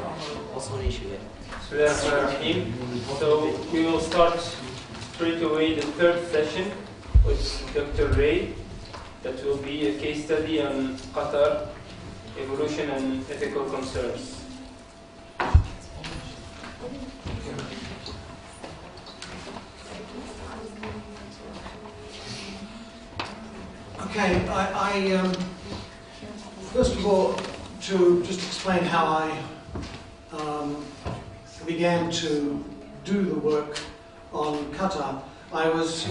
Bismillahirrahmanirrahim. So we will start straight away the third session with Dr. Ray. That will be a case study on Qatar, evolution and ethical concerns. Okay, first of all, to just explain how I began to do the work on Qatar. I was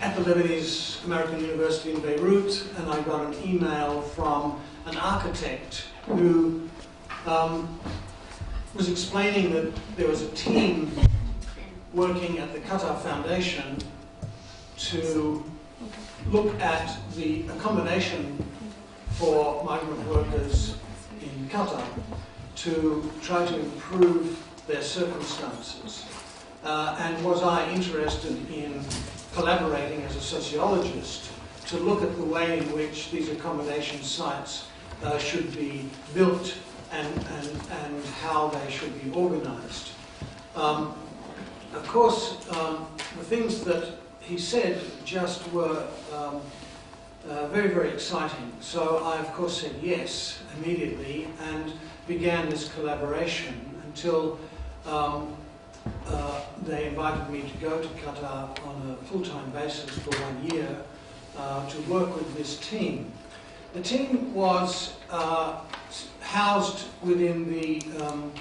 at the Lebanese American University in Beirut, and I got an email from an architect who was explaining that there was a team working at the Qatar Foundation to look at the accommodation for migrant workers in Qatar to try to improve their circumstances. And was I interested in collaborating as a sociologist to look at the way in which these accommodation sites should be built and how they should be organized. Of course, the things that he said just were very, very exciting. So I, of course, said yes immediately and began this collaboration until they invited me to go to Qatar on a full-time basis for 1 year to work with this team. The team was housed within the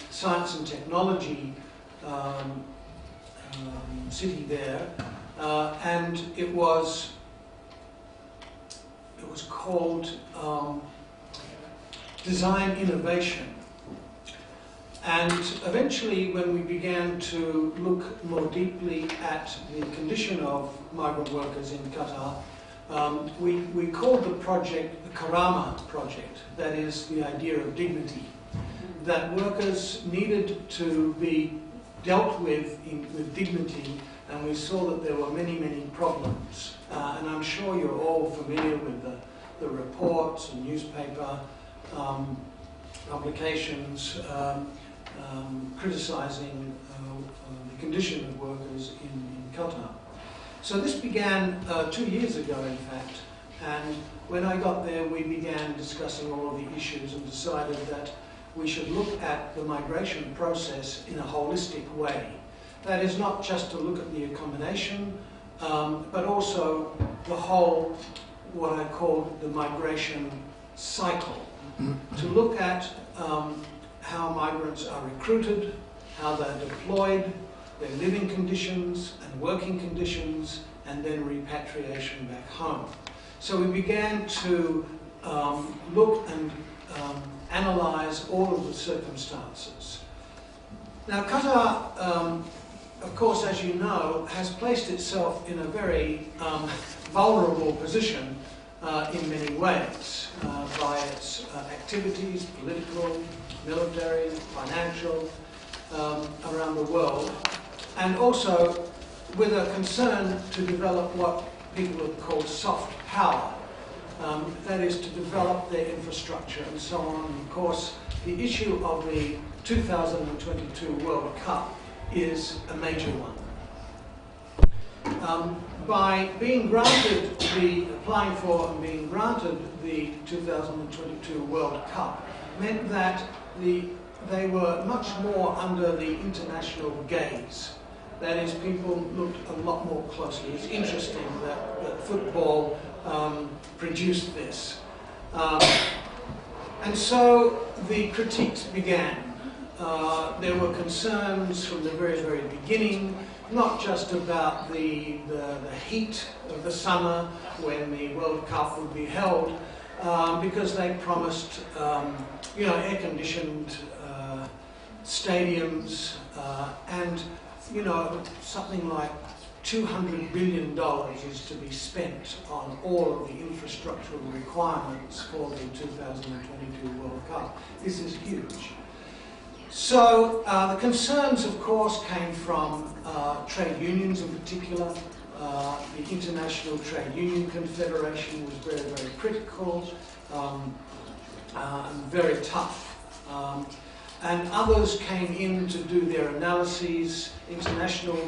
science and technology city there, and it was called Design Innovation. And eventually, when we began to look more deeply at the condition of migrant workers in Qatar, we called the project the Karama Project. That is the idea of dignity, that workers needed to be dealt with dignity, and we saw that there were many, many problems. And I'm sure you're all familiar with the reports and newspaper publications criticizing the condition of workers in Qatar. So this began 2 years ago, in fact, and when I got there, we began discussing all of the issues and decided that we should look at the migration process in a holistic way. That is not just to look at the accommodation, but also the whole, what I call the migration cycle. To look at how migrants are recruited, how they're deployed, their living conditions and working conditions, and then repatriation back home. So we began to look and analyze all of the circumstances. Now, Qatar, of course, as you know, has placed itself in a very vulnerable position in many ways by its activities, political, military, financial, around the world, and also with a concern to develop what people have called soft power. That is to develop their infrastructure and so on. And of course, the issue of the 2022 World Cup is a major one. By being granted applying for and being granted the 2022 World Cup meant that they were much more under the international gaze. That is, people looked a lot more closely. It's interesting that football produced this. And so the critiques began. There were concerns from the very, very beginning, not just about the heat of the summer when the World Cup would be held, because they promised, air-conditioned stadiums and, something like $200 billion is to be spent on all of the infrastructural requirements for the 2022 World Cup. This is huge. So the concerns, of course, came from trade unions in particular. The International Trade Union Confederation was very, very critical. and very tough. And others came in to do their analyses, international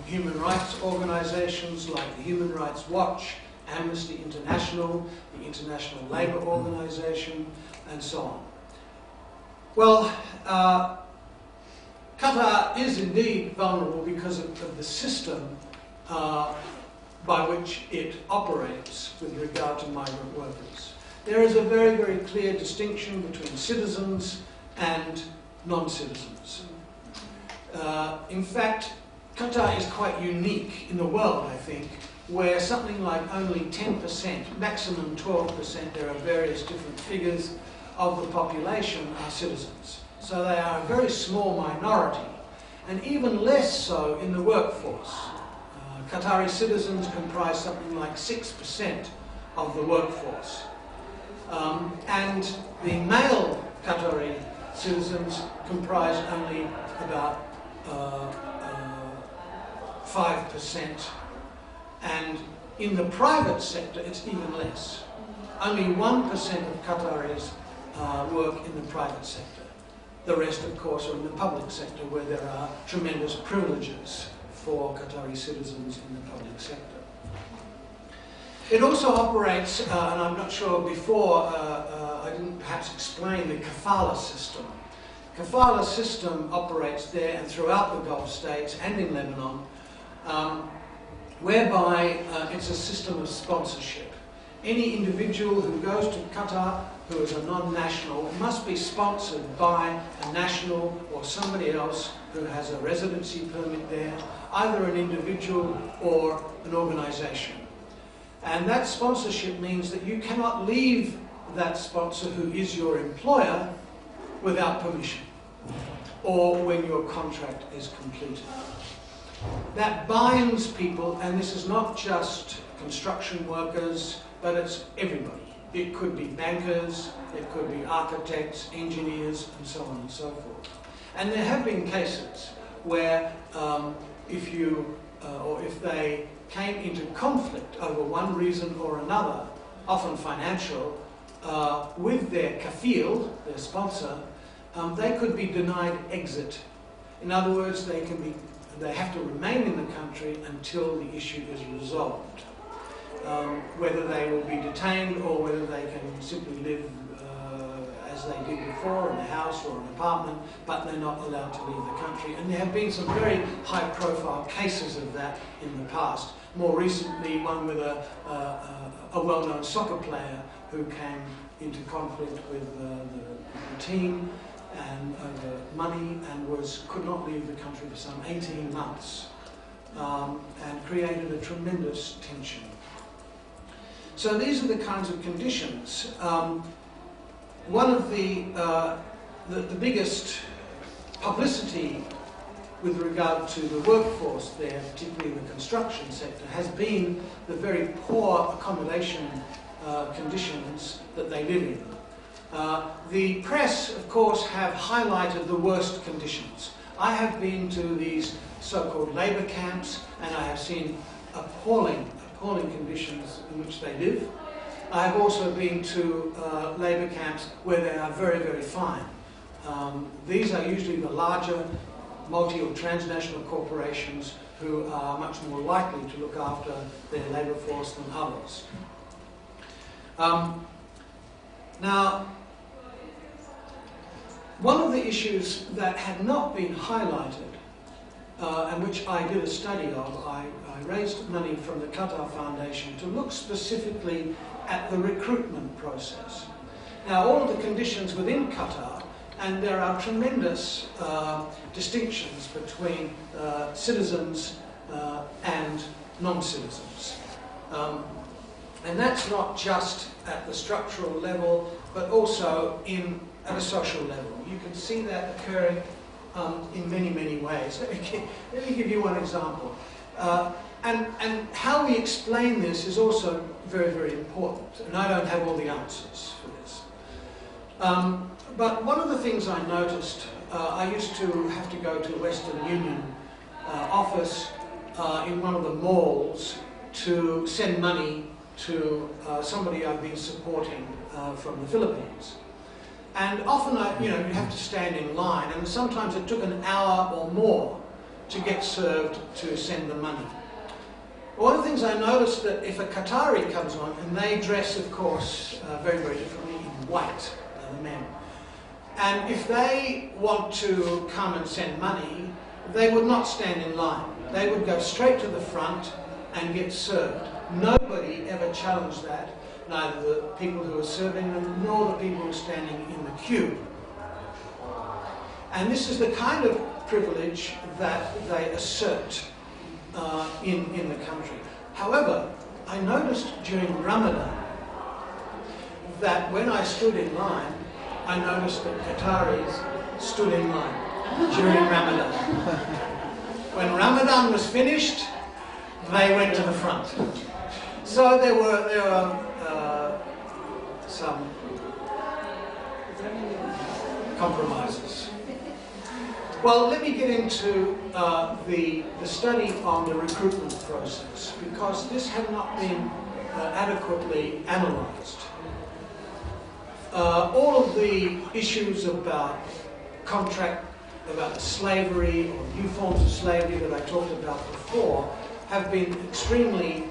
human rights organisations like the Human Rights Watch, Amnesty International, the International Labour Organisation, and so on. Well, Qatar is indeed vulnerable because of the system by which it operates with regard to migrant workers. There is a very, very clear distinction between citizens and non-citizens. In fact, Qatar is quite unique in the world, I think, where something like only 10%, maximum 12%, there are various different figures, of the population are citizens. So they are a very small minority, and even less so in the workforce. Qatari citizens comprise something like 6% of the workforce. And the male Qatari citizens comprise only about 5%, and in the private sector it's even less. Only 1% of Qataris work in the private sector. The rest, of course, are in the public sector, where there are tremendous privileges for Qatari citizens in the public sector. It also operates, and I'm not sure before, I didn't perhaps explain the kafala system. Kafala system operates there and throughout the Gulf states and in Lebanon, whereby it's a system of sponsorship. Any individual who goes to Qatar who is a non-national must be sponsored by a national or somebody else who has a residency permit there, either an individual or an organisation. And that sponsorship means that you cannot leave that sponsor who is your employer without permission, or when your contract is completed. That binds people, and this is not just construction workers, but it's everybody. It could be bankers, it could be architects, engineers, and so on and so forth. And there have been cases where if they came into conflict over one reason or another, often financial, with their kafil, their sponsor, they could be denied exit. In other words, they have to remain in the country until the issue is resolved. Whether they will be detained or whether they can simply live as they did before in a house or an apartment, but they're not allowed to leave the country. And there have been some very high-profile cases of that in the past. More recently, one with a well-known soccer player who came into conflict with the team and over money and could not leave the country for some 18 months and created a tremendous tension. So these are the kinds of conditions. One of the biggest publicity with regard to the workforce there, particularly in the construction sector, has been the very poor accommodation conditions that they live in. The press, of course, have highlighted the worst conditions. I have been to these so-called labour camps, and I have seen appalling conditions in which they live. I have also been to labour camps where they are very, very fine. These are usually the larger multi- or transnational corporations who are much more likely to look after their labour force than others. Now, one of the issues that had not been highlighted, and which I did a study of, I raised money from the Qatar Foundation to look specifically at the recruitment process. Now, all of the conditions within Qatar, and there are tremendous distinctions between citizens and non-citizens. And that's not just at the structural level, but also at a social level. You can see that occurring in many, many ways. Let me give you one example. And how we explain this is also very, very important. And I don't have all the answers for this. But one of the things I noticed, I used to have to go to Western Union office in one of the malls to send money to somebody I've been supporting from the Philippines. And often, you have to stand in line, and sometimes it took an hour or more to get served to send the money. One of the things I noticed that if a Qatari comes on, and they dress, of course, very, very differently in white, the men, and if they want to come and send money, they would not stand in line. They would go straight to the front and get served. Nobody ever challenged that, neither the people who were serving them nor the people who were standing in the queue. And this is the kind of privilege that they assert in the country. However, I noticed during Ramadan that when I stood in line, I noticed that Qataris stood in line during Ramadan. When Ramadan was finished, they went to the front. So there were some compromises. Well, let me get into the study on the recruitment process, because this had not been adequately analysed. All of the issues about contract, about slavery or new forms of slavery that I talked about before have been extremely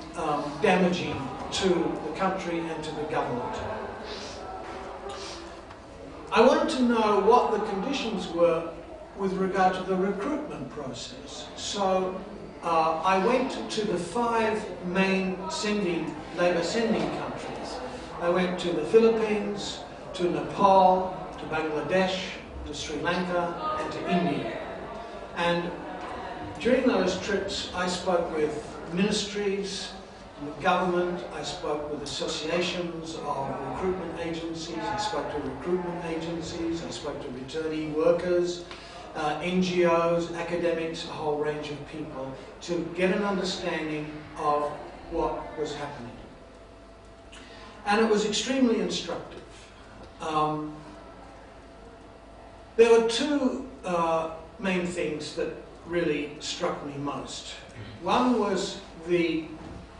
damaging to the country and to the government. I wanted to know what the conditions were with regard to the recruitment process. So I went to the 5 main labour sending countries. I went to the Philippines, to Nepal, to Bangladesh, to Sri Lanka, and to India. And during those trips, I spoke with ministries, with government, I spoke with associations of recruitment agencies, I spoke to recruitment agencies, I spoke to returning workers, NGOs, academics, a whole range of people, to get an understanding of what was happening. And it was extremely instructive. There were 2 main things that really struck me most. One was the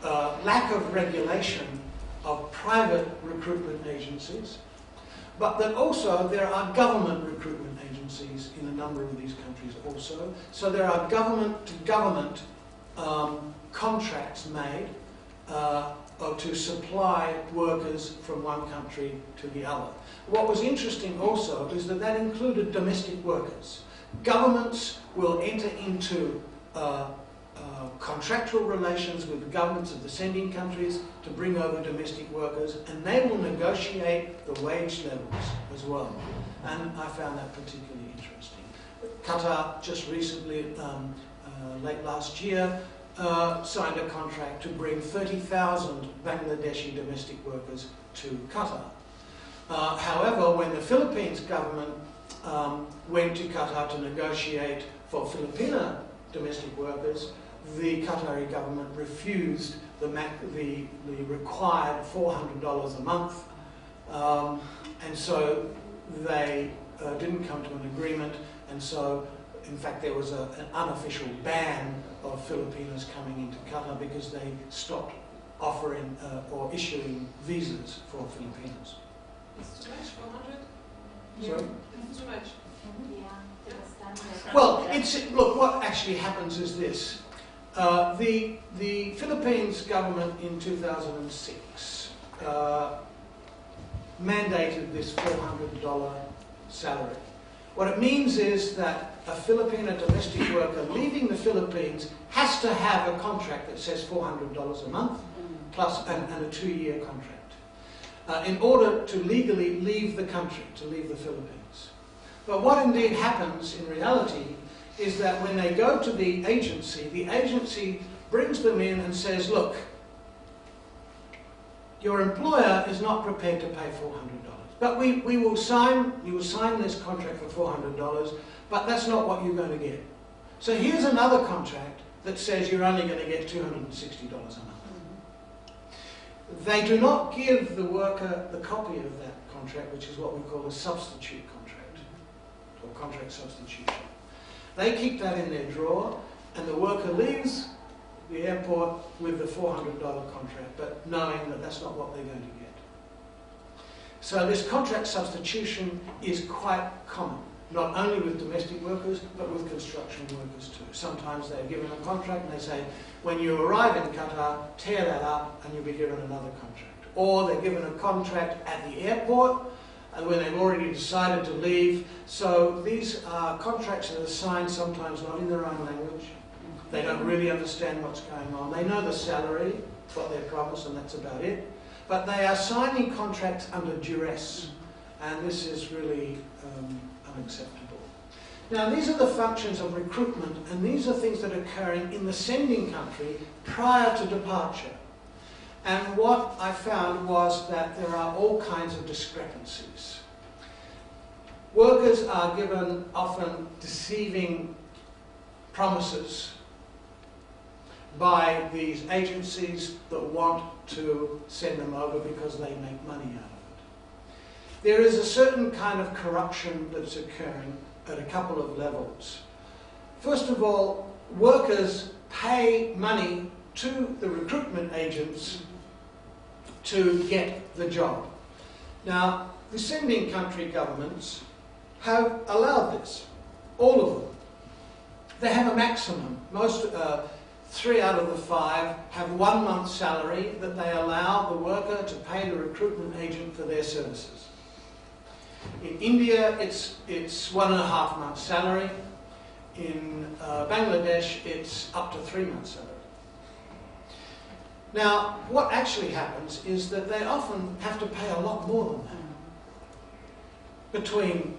lack of regulation of private recruitment agencies, but that also there are government recruitment agencies in a number of these countries also. So there are government-to-government contracts made to supply workers from one country to the other. What was interesting also is that that included domestic workers. Governments will enter into contractual relations with the governments of the sending countries to bring over domestic workers, and they will negotiate the wage levels as well. And I found that particularly interesting. Qatar just recently, late last year, signed a contract to bring 30,000 Bangladeshi domestic workers to Qatar. However, when the Philippines government went to Qatar to negotiate for Filipino domestic workers, the Qatari government refused the required $400 a month, and so they didn't come to an agreement, and so in fact there was an unofficial ban of Filipinos coming into Qatar because they stopped offering or issuing visas for Filipinos. It's too much, 400? Sorry? It's too much. Well, look, what actually happens is this. The Philippines government in 2006 mandated this $400 salary. What it means is that a Filipino domestic worker leaving the Philippines has to have a contract that says $400 a month plus and a 2-year contract in order to legally leave the country, to leave the Philippines. But what indeed happens in reality is that when they go to the agency brings them in and says, look, your employer is not prepared to pay $400. But we will sign this contract for $400, but that's not what you're going to get. So here's another contract that says you're only going to get $260 a month. They do not give the worker the copy of that contract, which is what we call a substitute contract, or contract substitution. They keep that in their drawer, and the worker leaves the airport with the $400 contract, but knowing that that's not what they're going to get. So this contract substitution is quite common, not only with domestic workers, but with construction workers too. Sometimes they're given a contract and they say, when you arrive in Qatar, tear that up and you'll be given another contract. Or they're given a contract at the airport when they've already decided to leave. So these are contracts that are signed sometimes not in their own language. They don't really understand what's going on. They know the salary, what they're promised, and that's about it. But they are signing contracts under duress, and this is really unacceptable. Now, these are the functions of recruitment, and these are things that are occurring in the sending country prior to departure. And what I found was that there are all kinds of discrepancies. Workers are given often deceiving promises by these agencies that want to send them over because they make money out of it. There is a certain kind of corruption that's occurring at a couple of levels. First of all, workers pay money to the recruitment agents to get the job. Now, the sending country governments have allowed this, all of them. They have a maximum. Most 3 out of the 5 have 1 month's salary that they allow the worker to pay the recruitment agent for their services. In India, it's 1.5 months' salary. In Bangladesh, it's up to 3 months' salary. Now, what actually happens is that they often have to pay a lot more than that. Between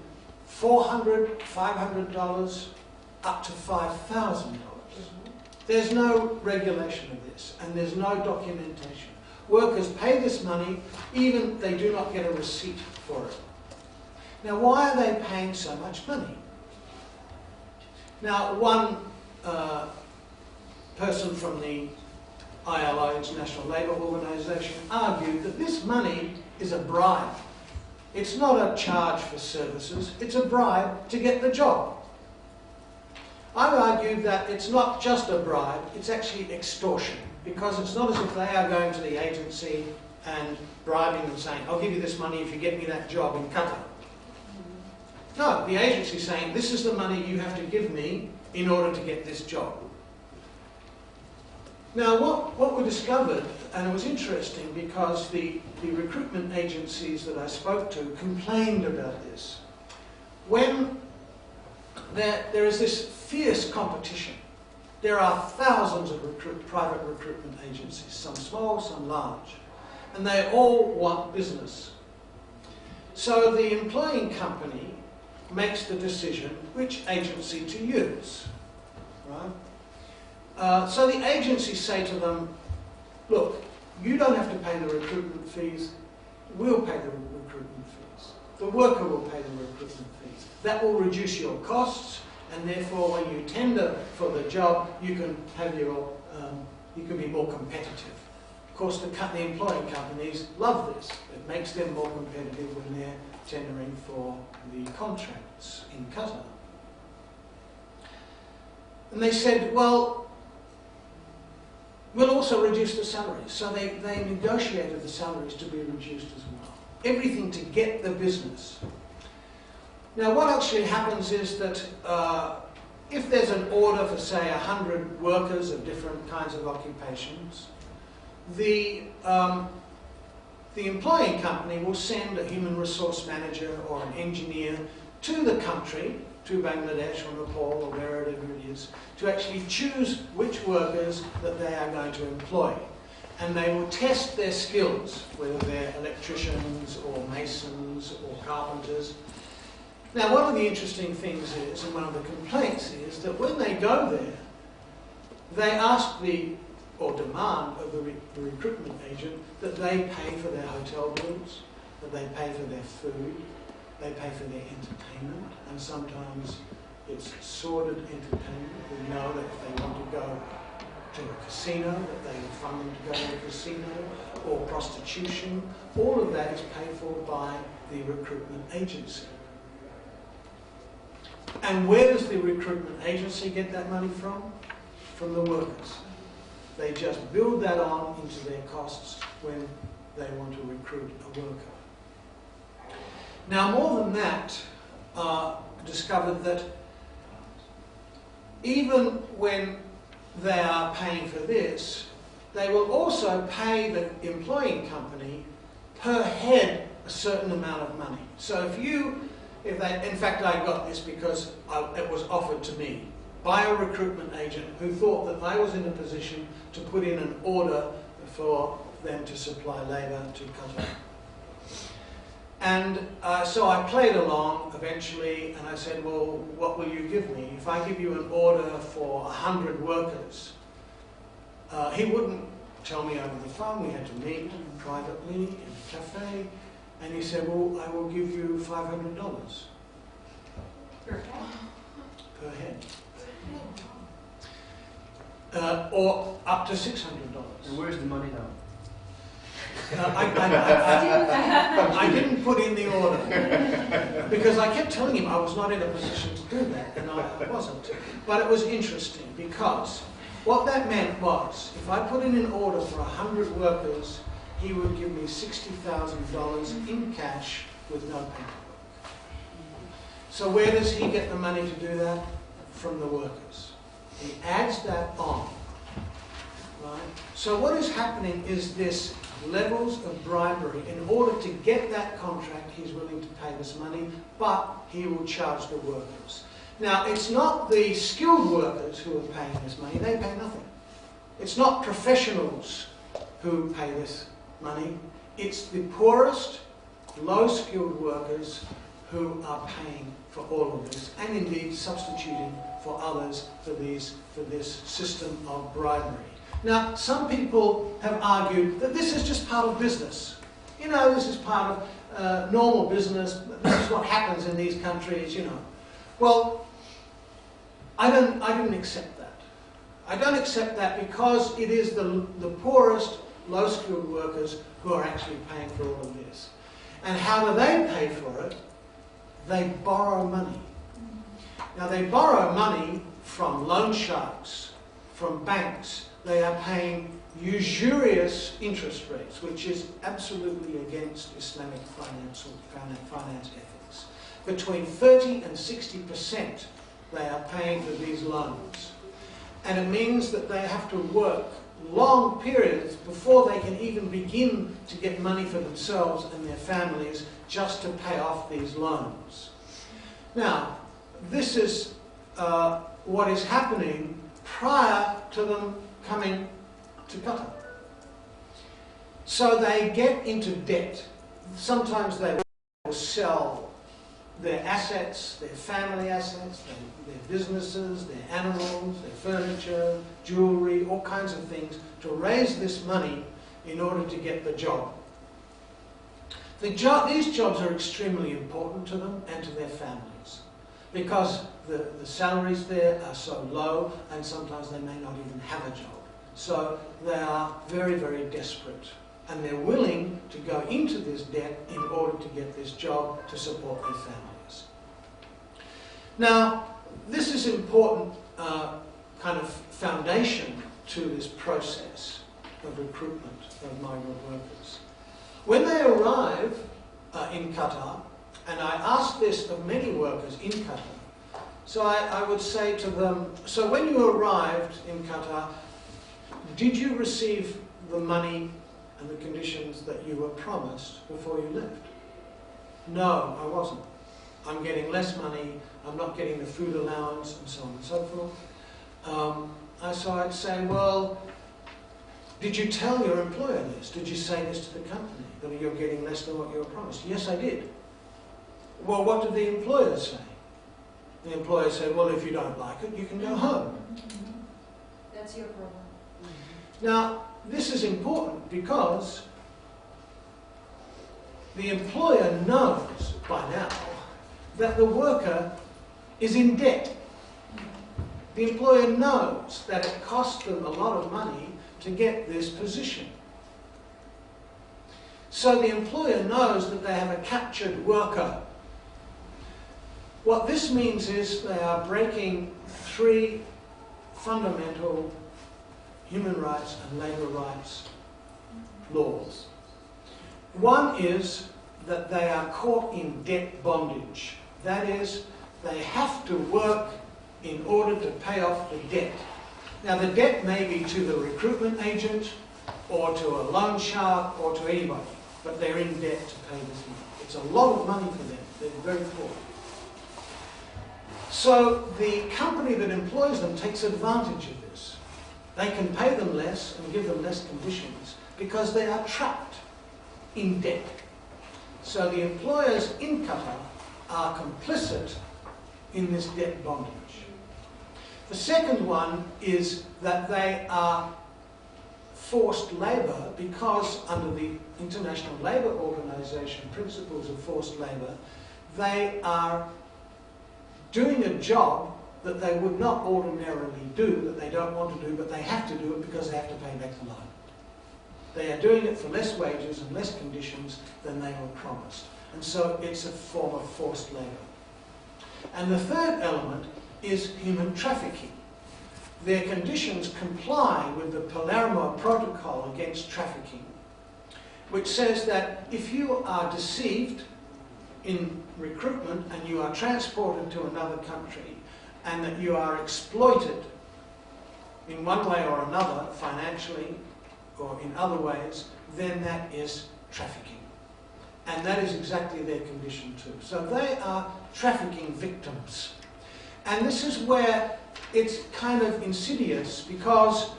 $400, $500, up to $5,000. There's no regulation of this, and there's no documentation. Workers pay this money, even they do not get a receipt for it. Now, why are they paying so much money? Now, one person from the ILO, International Labour Organization, argued that this money is a bribe. It's not a charge for services, it's a bribe to get the job. I argued that it's not just a bribe, it's actually extortion, because it's not as if they are going to the agency and bribing them saying, I'll give you this money if you get me that job in Qatar. No, the agency is saying, this is the money you have to give me in order to get this job. Now, what we discovered, and it was interesting because the recruitment agencies that I spoke to complained about this. When there is this fierce competition, there are thousands of private recruitment agencies, some small, some large, and they all want business. So the employing company makes the decision which agency to use, right? So the agencies say to them, look, you don't have to pay the recruitment fees, we'll pay the recruitment fees. The worker will pay the recruitment fees. That will reduce your costs, and therefore when you tender for the job, you can have you can be more competitive. Of course, the employing companies love this. It makes them more competitive when they're tendering for the contracts in Qatar. And they said, well, we'll also reduce the salaries. So they negotiated the salaries to be reduced as well. Everything to get the business. Now, what actually happens is that if there's an order for, say, 100 workers of different kinds of occupations, the employing company will send a human resource manager or an engineer to the country, to Bangladesh or Nepal or wherever it is, to actually choose which workers that they are going to employ. And they will test their skills, whether they're electricians or masons or carpenters. Now, one of the interesting things is, and one of the complaints is, that when they go there, they ask or demand of the recruitment agent that they pay for their hotel bills, that they pay for their food, they pay for their entertainment, and sometimes it's sordid entertainment. We know that if they want to go to a casino, that they will fund them to go to a casino, or prostitution. All of that is paid for by the recruitment agency. And where does the recruitment agency get that money from? From the workers. They just build that on into their costs when they want to recruit a worker. Now, more than that, discovered that even when they are paying for this, they will also pay the employing company per head a certain amount of money. So in fact, I got this because it was offered to me by a recruitment agent who thought that I was in a position to put in an order for them to supply labour to Qatar. And so I played along eventually, and I said, well, what will you give me? If I give you an order for 100 workers, he wouldn't tell me over the phone. We had to meet privately in a cafe. And he said, well, I will give you $500 Per head. per head. Or up to $600. And where's the money now? I didn't put in the order because I kept telling him I was not in a position to do that, and I wasn't. But it was interesting because what that meant was if I put in an order for 100 workers, he would give me $60,000 in cash with no paperwork. So where does he get the money to do that? From the workers. He adds that on. Right? So what is happening is this levels of bribery. In order to get that contract, he's willing to pay this money, but he will charge the workers. Now, it's not the skilled workers who are paying this money. They pay nothing. It's not professionals who pay this money. It's the poorest, low-skilled workers who are paying for all of this, and indeed substituting for others for this system of bribery. Now, some people have argued that this is just part of business. You know, this is part of normal business. This is what happens in these countries, you know. Well, I didn't accept that. I don't accept that because it is the poorest, low-skilled workers who are actually paying for all of this. And how do they pay for it? They borrow money. Now, they borrow money from loan sharks, from banks. They are paying usurious interest rates, which is absolutely against Islamic finance ethics. Between 30 and 60% they are paying for these loans. And it means that they have to work long periods before they can even begin to get money for themselves and their families just to pay off these loans. Now, this is what is happening prior to them coming to Qatar. So they get into debt. Sometimes they will sell their assets, their family assets, their businesses, their animals, their furniture, jewellery, all kinds of things to raise this money in order to get the job. These jobs are extremely important to them and to their families because the salaries there are so low and sometimes they may not even have a job. So they are very, very desperate and they're willing to go into this debt in order to get this job to support their families. Now, this is important kind of foundation to this process of recruitment of migrant workers. When they arrive in Qatar, and I ask this of many workers in Qatar, so I would say to them, so when you arrived in Qatar, did you receive the money and the conditions that you were promised before you left? No, I wasn't. I'm getting less money, I'm not getting the food allowance, and so on and so forth. So I'd say, well, did you tell your employer this? Did you say this to the company, that you're getting less than what you were promised? Yes, I did. Well, what did the employer say? The employer said, well, if you don't like it, you can go home. That's your problem. Now, this is important because the employer knows by now that the worker is in debt. The employer knows that it costs them a lot of money to get this position. So the employer knows that they have a captured worker. What this means is they are breaking three fundamental human rights and labour rights laws. One is that they are caught in debt bondage. That is, they have to work in order to pay off the debt. Now, the debt may be to the recruitment agent or to a loan shark or to anybody, but they're in debt to pay this money. It's a lot of money for them. They're very poor. So the company that employs them takes advantage of this. They can pay them less and give them less conditions because they are trapped in debt. So the employers in Qatar are complicit in this debt bondage. The second one is that they are forced labour because under the International Labour Organization principles of forced labour, they are doing a job that they would not ordinarily do, that they don't want to do, but they have to do it because they have to pay back the loan. They are doing it for less wages and less conditions than they were promised. And so it's a form of forced labour. And the third element is human trafficking. Their conditions comply with the Palermo Protocol against trafficking, which says that if you are deceived in recruitment and you are transported to another country and that you are exploited in one way or another, financially or in other ways, then that is trafficking. And that is exactly their condition too. So they are trafficking victims. And this is where it's kind of insidious, because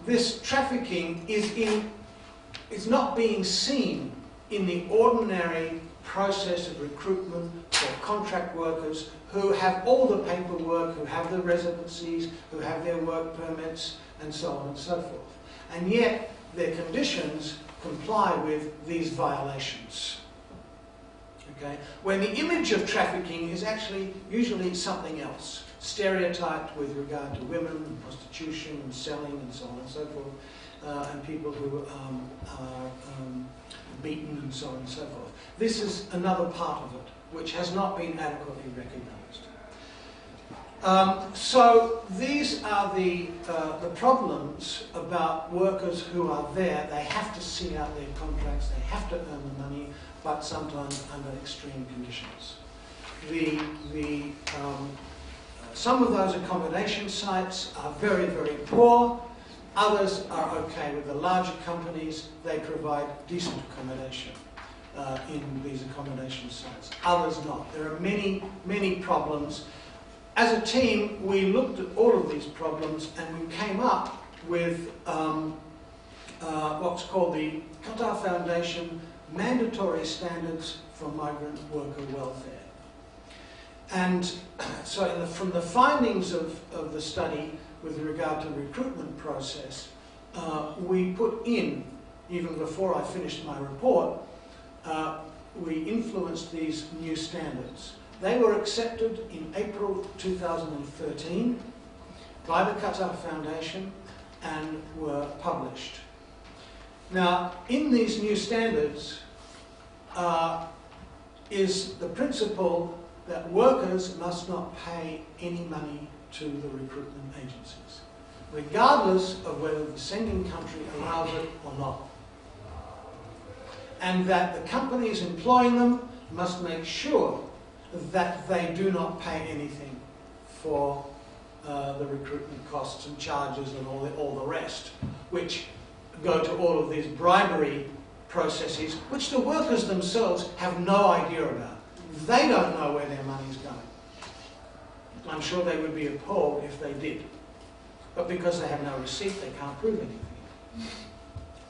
this trafficking is not being seen in the ordinary process of recruitment for contract workers who have all the paperwork, who have the residencies, who have their work permits, and so on and so forth. And yet their conditions comply with these violations. Okay? When the image of trafficking is actually usually something else, stereotyped with regard to women and prostitution and selling and so on and so forth, and people who are beaten and so on and so forth. This is another part of it which has not been adequately recognised. So these are the problems about workers who are there. They have to see out their contracts, they have to earn the money, but sometimes under extreme conditions. Some of those accommodation sites are very, very poor. Others are okay. With the larger companies, they provide decent accommodation in these accommodation sites. Others not. There are many, many problems. As a team, we looked at all of these problems and we came up with what's called the Qatar Foundation Mandatory Standards for Migrant Worker Welfare. And so from the findings of the study with regard to the recruitment process, we put in, even before I finished my report, we influenced these new standards. They were accepted in April 2013 by the Qatar Foundation and were published. Now, in these new standards is the principle that workers must not pay any money to the recruitment agencies, regardless of whether the sending country allows it or not. And that the companies employing them must make sure that they do not pay anything for the recruitment costs and charges and all the rest, which go to all of these bribery processes, which the workers themselves have no idea about. They don't know where their money's going. I'm sure they would be appalled if they did. But because they have no receipt, they can't prove anything.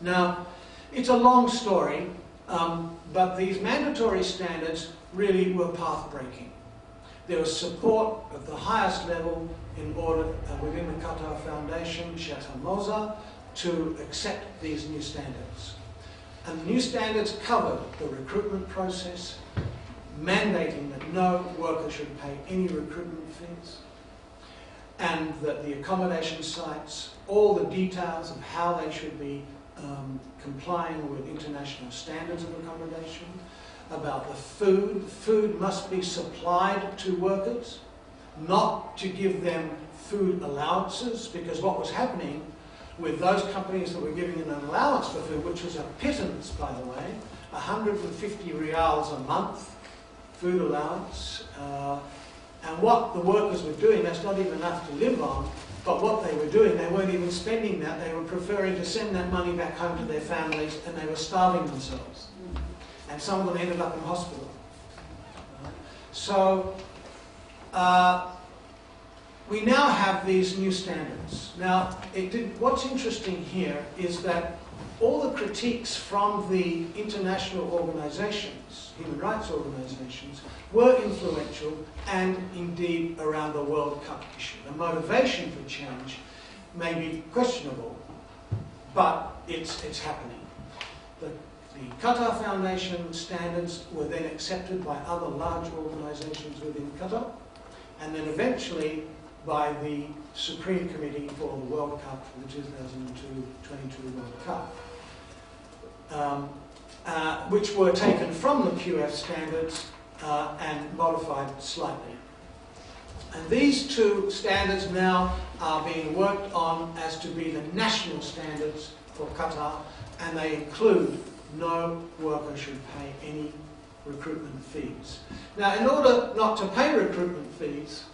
Now, it's a long story, but these mandatory standards really were path-breaking. There was support at the highest level in order, within the Qatar Foundation, Sheikh Hamza, to accept these new standards. And the new standards covered the recruitment process, mandating that no worker should pay any recruitment fees, and that the accommodation sites, all the details of how they should be complying with international standards of accommodation, about the food. The food must be supplied to workers, not to give them food allowances, because what was happening with those companies that were giving an allowance for food, which was a pittance, by the way, 150 rials a month, food allowance. And what the workers were doing, that's not even enough to live on, but what they were doing, they weren't even spending that, they were preferring to send that money back home to their families, and they were starving themselves. And some of them ended up in hospital. So, we now have these new standards. Now, what's interesting here is that all the critiques from the international organizations, human rights organizations, were influential and indeed around the World Cup issue. The motivation for change may be questionable, but it's happening. The Qatar Foundation standards were then accepted by other large organizations within Qatar, and then eventually by the Supreme Committee for the World Cup, for the 2022 World Cup, which were taken from the QF standards and modified slightly. And these two standards now are being worked on as to be the national standards for Qatar, and they include no worker should pay any recruitment fees. Now, in order not to pay recruitment fees,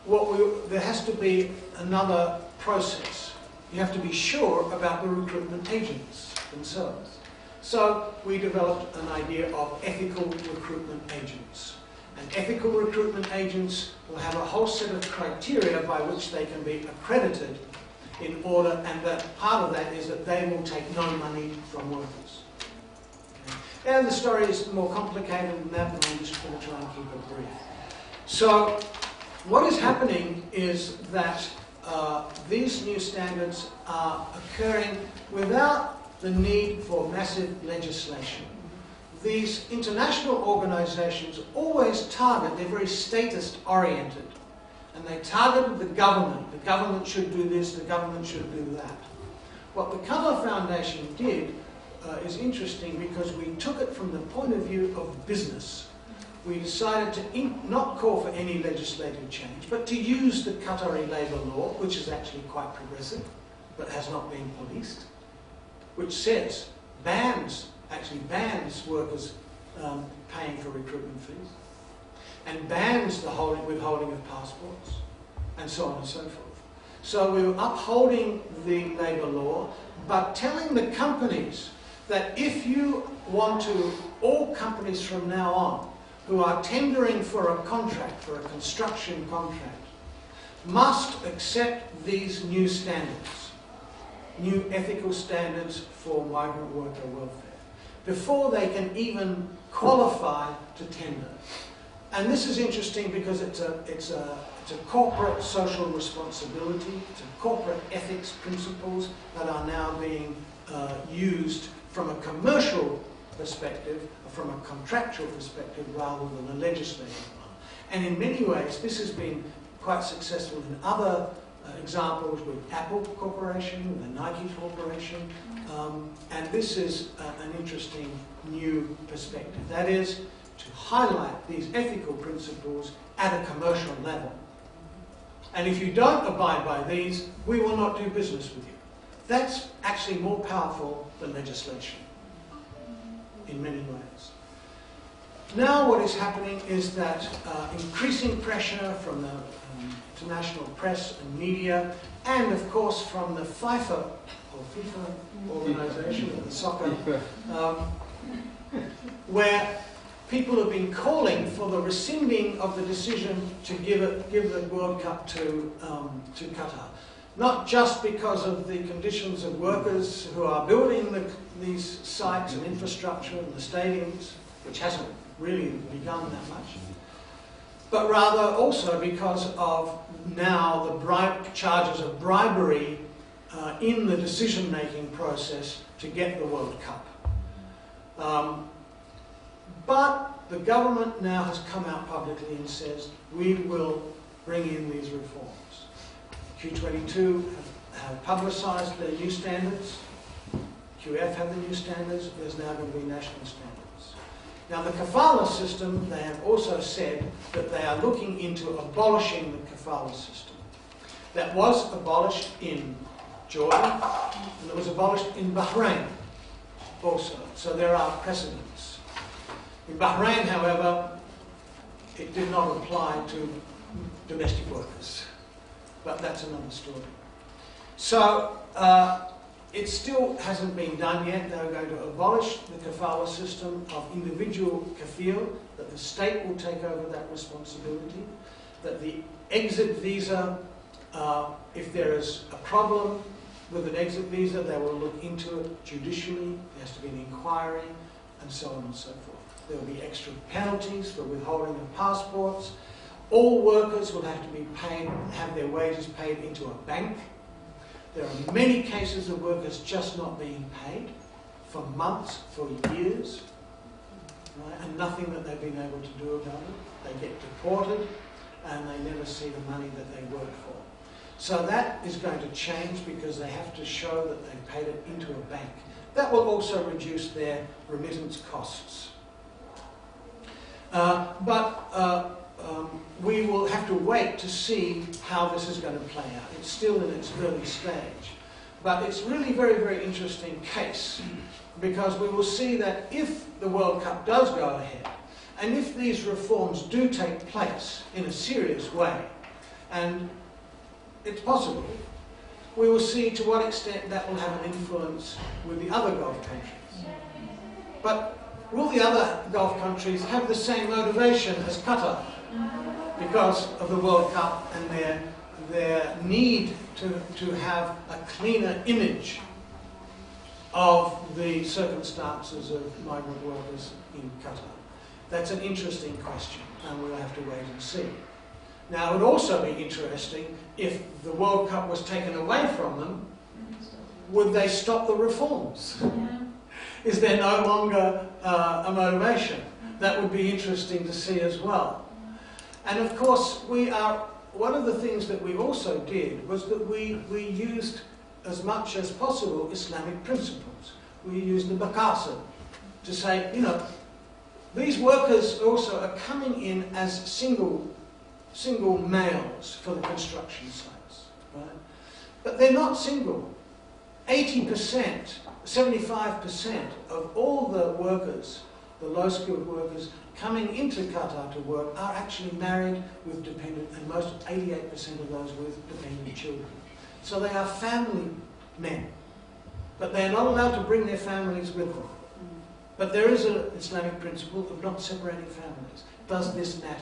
there has to be another process. You have to be sure about the recruitment agents themselves. So we developed an idea of ethical recruitment agents. And ethical recruitment agents will have a whole set of criteria by which they can be accredited in order, and that part of that is that they will take no money from workers. Okay. And the story is more complicated than that, and I'm just going to try and keep it brief. So what is happening is that these new standards are occurring without the need for massive legislation. These international organizations always target, they're very status-oriented, and they targeted the government. The government should do this, the government should do that. What the Qatar Foundation did is interesting because we took it from the point of view of business. We decided to not call for any legislative change, but to use the Qatari labour law, which is actually quite progressive, but has not been policed, which says, actually bans workers paying for recruitment fees, and bans the withholding of passports, and so on and so forth. So we were upholding the labour law, but telling the companies that if you want to, all companies from now on, who are tendering for a contract, for a construction contract, must accept these new standards, new ethical standards for migrant worker welfare, before they can even qualify to tender. And this is interesting because it's a corporate social responsibility, it's a corporate ethics principles that are now being used from a commercial perspective, from a contractual perspective, rather than a legislative one. And in many ways, this has been quite successful in other examples with Apple Corporation, with the Nike Corporation, and this is an interesting new perspective. That is, to highlight these ethical principles at a commercial level. And if you don't abide by these, we will not do business with you. That's actually more powerful than legislation in many ways. Now what is happening is that increasing pressure from the international press and media, and of course from the FIFA organization, the soccer, where people have been calling for the rescinding of the decision to give the World Cup to Qatar. Not just because of the conditions of workers who are building these sites and infrastructure and the stadiums, which hasn't really begun that much, but rather also because of now the charges of bribery in the decision-making process to get the World Cup. But the government now has come out publicly and says, we will bring in these reforms. Q22 have publicised their new standards. QF have the new standards. There's now going to be national standards. Now the kafala system, they have also said that they are looking into abolishing the kafala system. That was abolished in Jordan, and it was abolished in Bahrain also. So there are precedents. In Bahrain, however, it did not apply to domestic workers, but that's another story. So it still hasn't been done yet. They're going to abolish the kafala system of individual kafil, that the state will take over that responsibility, that the exit visa, if there is a problem with an exit visa, they will look into it judicially. There has to be an inquiry, and so on and so forth. There will be extra penalties for withholding of passports. All workers will have to be paid, have their wages paid into a bank. There are many cases of workers just not being paid for months, for years, right? And nothing that they've been able to do about it. They get deported and they never see the money that they worked for. So that is going to change because they have to show that they've paid it into a bank. That will also reduce their remittance costs. We will have to wait to see how this is going to play out. It's still in its early stage. But it's really very, very interesting case because we will see that if the World Cup does go ahead and if these reforms do take place in a serious way, and it's possible, we will see to what extent that will have an influence with the other Gulf countries. But will the other Gulf countries have the same motivation as Qatar because of the World Cup and their need to have a cleaner image of the circumstances of migrant workers in Qatar? That's an interesting question, and we'll have to wait and see. Now, it would also be interesting if the World Cup was taken away from them, would they stop the reforms? Is there no longer a motivation? That would be interesting to see as well. And of course, one of the things that we also did was that we used as much as possible Islamic principles. We used the Maqasid to say, you know, these workers also are coming in as single males for the construction sites, right? But they're not single. 80%, 75% of all the workers, the low-skilled workers coming into Qatar to work are actually married with dependent, and most 88% of those with dependent children. So they are family men, but they are not allowed to bring their families with them. But there is an Islamic principle of not separating families. Does this matter?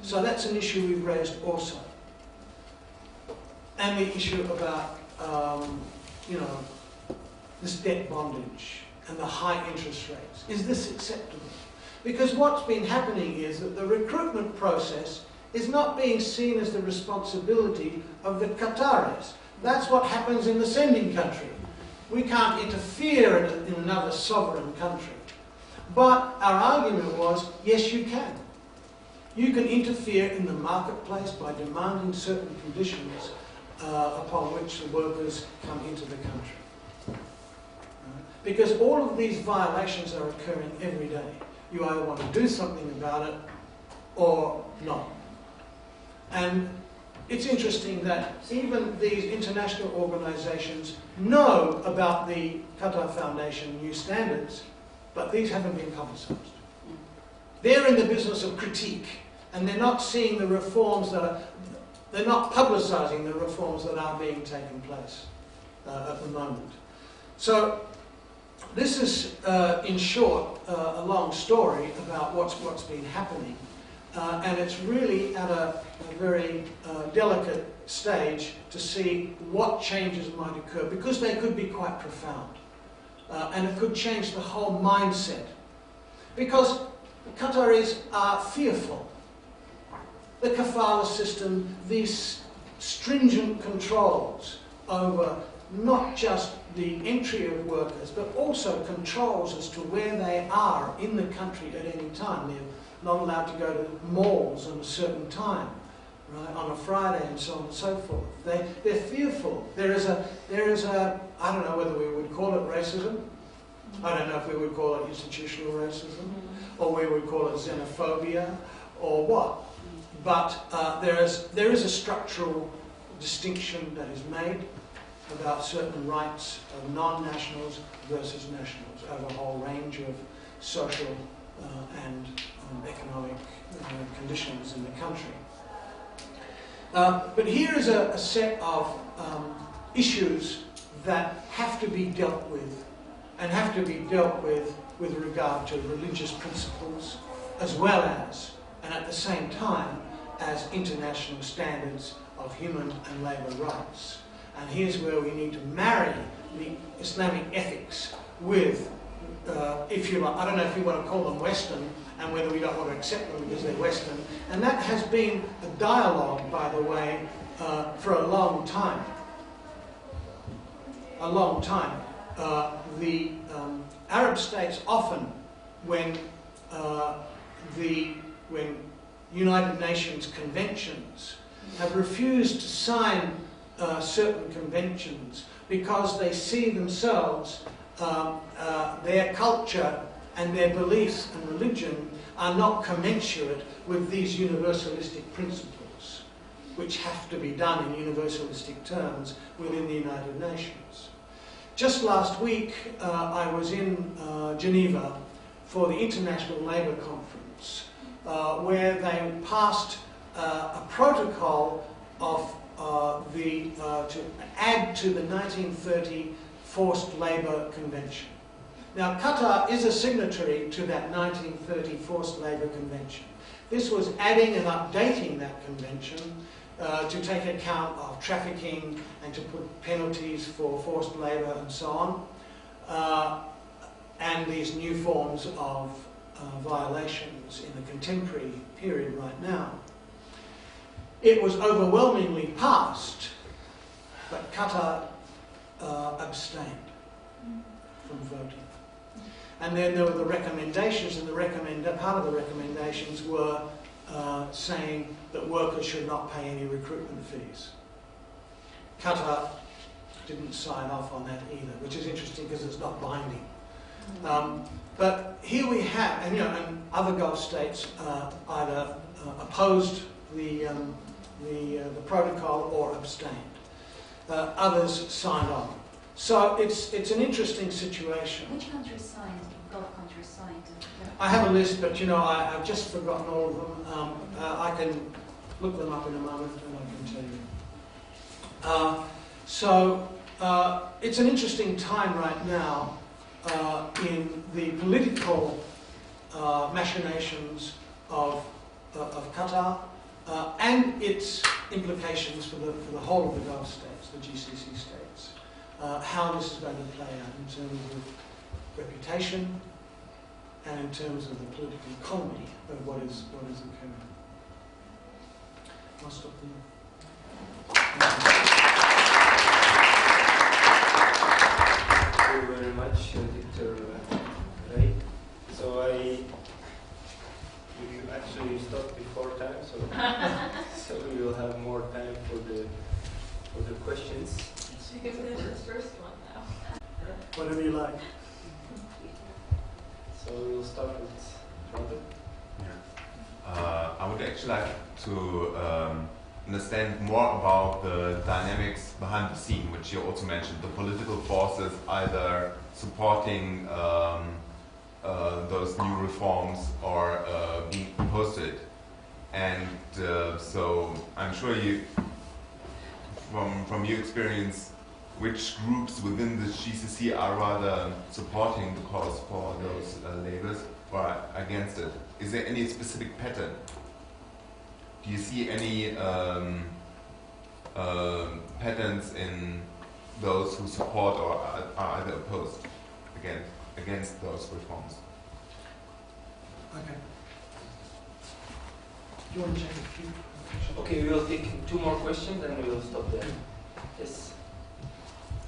So that's an issue we've raised also. And the issue about, this debt bondage and the high interest rates. Is this acceptable? Because what's been happening is that the recruitment process is not being seen as the responsibility of the Qataris. That's what happens in the sending country. We can't interfere in another sovereign country. But our argument was, yes, you can. You can interfere in the marketplace by demanding certain conditions upon which the workers come into the country. Because all of these violations are occurring every day. You either want to do something about it or not. And it's interesting that even these international organisations know about the Qatar Foundation new standards, but these haven't been publicised. They're in the business of critique, and they're not seeing the reforms they're not publicising the reforms that are being taken place at the moment. So this is, in short, a long story about what's been happening, and it's really at a very delicate stage to see what changes might occur, because they could be quite profound, and it could change the whole mindset, because the Qataris are fearful. The kafala system, these stringent controls over not just the entry of workers, but also controls as to where they are in the country at any time. They're not allowed to go to malls on a certain time, right, on a Friday, and so on and so forth. They're fearful. There is a, I don't know whether we would call it racism. I don't know if we would call it institutional racism, or we would call it xenophobia, or what. But there is a structural distinction that is made, about certain rights of non-nationals versus nationals over a whole range of social and economic conditions in the country. But here is a set of issues that have to be dealt with, and have to be dealt with regard to religious principles, as well as, and at the same time, as international standards of human and labour rights. And here's where we need to marry the Islamic ethics with, if you like, I don't know if you want to call them Western, and whether we don't want to accept them because they're Western. And that has been a dialogue, by the way, for a long time. A long time. The Arab states often, when United Nations conventions have refused to sign certain conventions because they see themselves, their culture and their beliefs and religion are not commensurate with these universalistic principles, which have to be done in universalistic terms within the United Nations. Just last week, I was in Geneva for the International Labour Conference, where they passed a protocol of to add to the 1930 Forced Labour Convention. Now, Qatar is a signatory to that 1930 Forced Labour Convention. This was adding and updating that convention to take account of trafficking and to put penalties for forced labour and so on, and these new forms of violations in the contemporary period right now. It was overwhelmingly passed, but Qatar abstained from voting. And then there were the recommendations, and part of the recommendations were saying that workers should not pay any recruitment fees. Qatar didn't sign off on that either, which is interesting because it's not binding. But here we have, and other Gulf states either opposed the protocol or abstained. Others signed on. So it's an interesting situation. Which countries signed? Gulf countries signed? I have a list, but I've just forgotten all of them. I can look them up in a moment and I can tell you. It's an interesting time right now in the political machinations of Qatar and its implications for the whole of the Gulf states, the GCC states. How this is going to play out in terms of reputation and in terms of the political economy of what is occurring. I'll stop there. Thank you very much, Dr. Ray. So you actually stopped before time, so we will have more time for the questions. You can finish this first one now. Whatever you like. So we'll start with Robert. Yeah. I would actually like to understand more about the dynamics behind the scene, which you also mentioned, the political forces either supporting those new reforms or being opposed to it. And so I'm sure you, from your experience, which groups within the GCC are rather supporting the cause for those labors or against it? Is there any specific pattern? Do you see any patterns in those who support or are either opposed against those reforms? Okay. Do you want to take a few? Okay, we will take 2 more questions and we will stop there. Yes.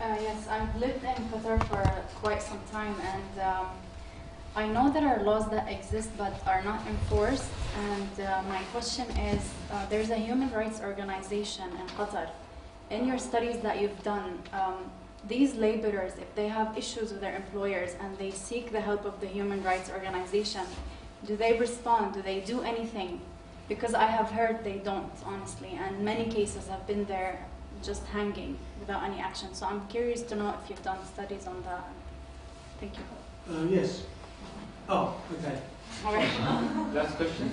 Yes, I've lived in Qatar for quite some time, and I know there are laws that exist but are not enforced. And my question is, there's a human rights organization in Qatar. In your studies that you've done, these laborers, if they have issues with their employers and they seek the help of the human rights organization, do they respond? Do they do anything? Because I have heard they don't, honestly, and many cases have been there just hanging without any action. So I'm curious to know if you've done studies on that. Thank you. Yes. Oh, okay. All right. Last question.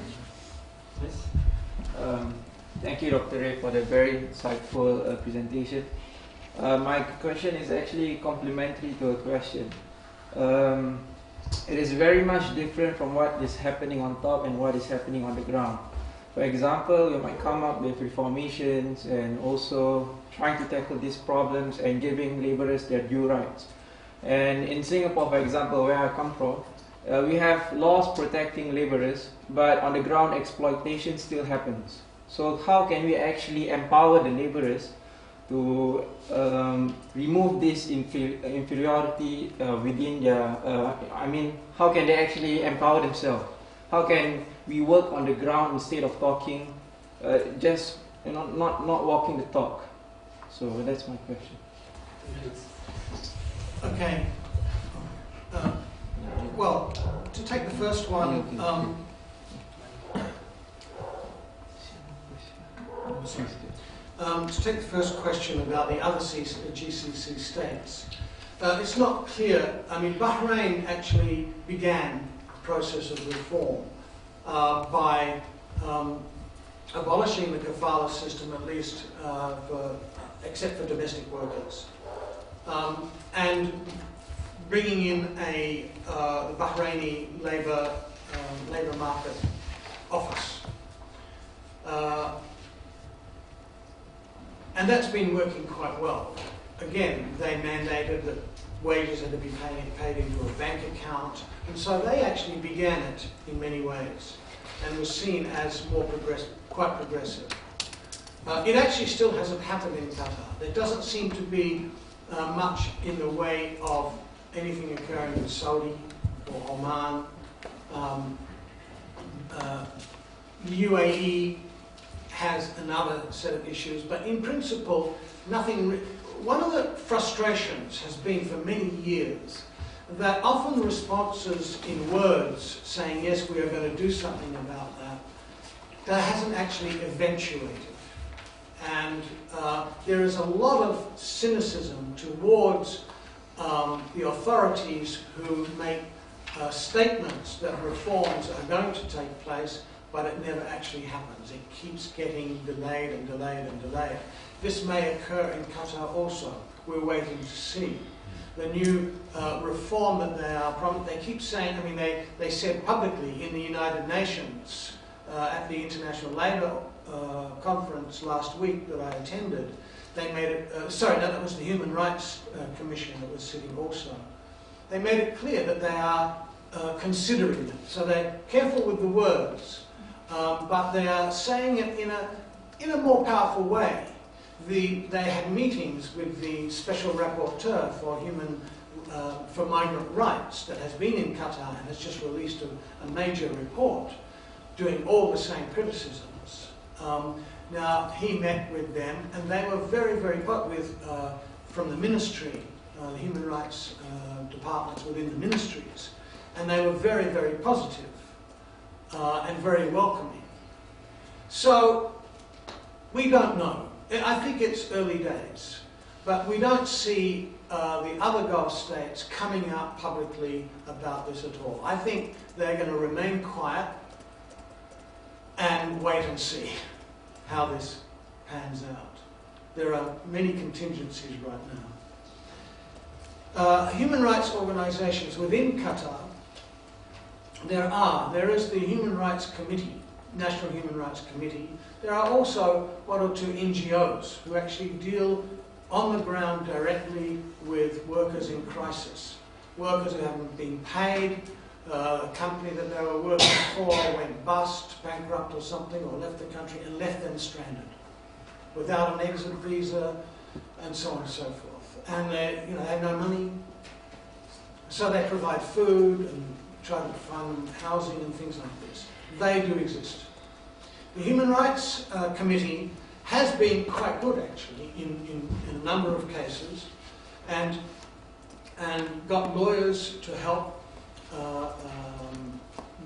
Yes. Thank you, Dr. Ray, for the very insightful presentation. My question is actually complementary to a question. It is very much different from what is happening on top and what is happening on the ground. For example, we might come up with reformations and also trying to tackle these problems and giving laborers their due rights. And in Singapore, for example, where I come from, we have laws protecting laborers, but on the ground exploitation still happens. So how can we actually empower the laborers to remove this inferiority within their, how can they actually empower themselves? How can we work on the ground instead of talking, just not walking the talk? So that's my question. Okay. Well, to take the first one, to take the first question about the other GCC states, it's not clear. I mean, Bahrain actually began a process of reform by abolishing the kafala system, at least except for domestic workers, and bringing in the Bahraini labour market office. And that's been working quite well. Again, they mandated that wages had to be paid into a bank account, and so they actually began it in many ways, and was seen as quite progressive. It actually still hasn't happened in Qatar. There doesn't seem to be much in the way of anything occurring in Saudi or Oman. The UAE has another set of issues, but in principle, nothing. One of the frustrations has been for many years that often responses in words saying, yes, we are going to do something about that hasn't actually eventuated. And there is a lot of cynicism towards the authorities who make statements that reforms are going to take place, but it never actually happens. It keeps getting delayed and delayed and delayed. This may occur in Qatar also. We're waiting to see. The new reform that they keep saying, I mean, they said publicly in the United Nations at the International Labour Conference last week that I attended, they made it, that was the Human Rights Commission that was sitting also. They made it clear that they are considering it. So they're careful with the words, but they are saying it in a more powerful way. They had meetings with the Special Rapporteur for Migrant Rights that has been in Qatar and has just released a major report doing all the same criticisms. Now, he met with them, and they were very, very from the ministry, the human rights departments within the ministries, and they were very, very positive and very welcoming. So, we don't know. I think it's early days, but we don't see the other Gulf states coming out publicly about this at all. I think they're going to remain quiet and wait and see how this pans out. There are many contingencies right now. Human rights organisations within Qatar, there is the Human Rights Committee, National Human Rights Committee. There are also one or two NGOs who actually deal on the ground directly with workers in crisis. Workers who haven't been paid, a company that they were working for went bust, bankrupt or something, or left the country and left them stranded without an exit visa and so on and so forth. And they have no money, so they provide food and try to fund housing and things like this. They do exist. The Human Rights Committee has been quite good, actually, in a number of cases, and got lawyers to help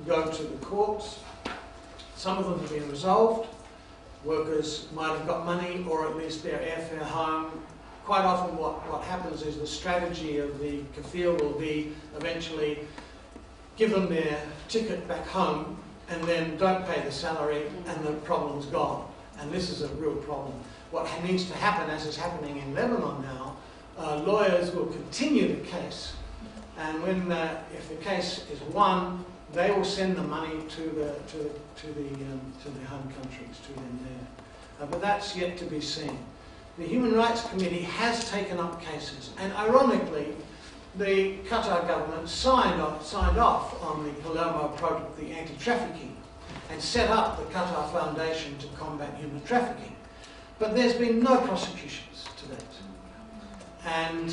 go to the courts. Some of them have been resolved. Workers might have got money or at least their airfare home. Quite often what happens is the strategy of the kafil will be eventually give them their ticket back home and then don't pay the salary and the problem's gone. And this is a real problem. What needs to happen, as is happening in Lebanon now, lawyers will continue the case, and when if the case is won, they will send the money to the home countries, to them there. But that's yet to be seen. The Human Rights Committee has taken up cases, and ironically, the Qatar government signed off on the Palermo Protocol, the anti-trafficking, and set up the Qatar Foundation to combat human trafficking. But there's been no prosecutions to date. And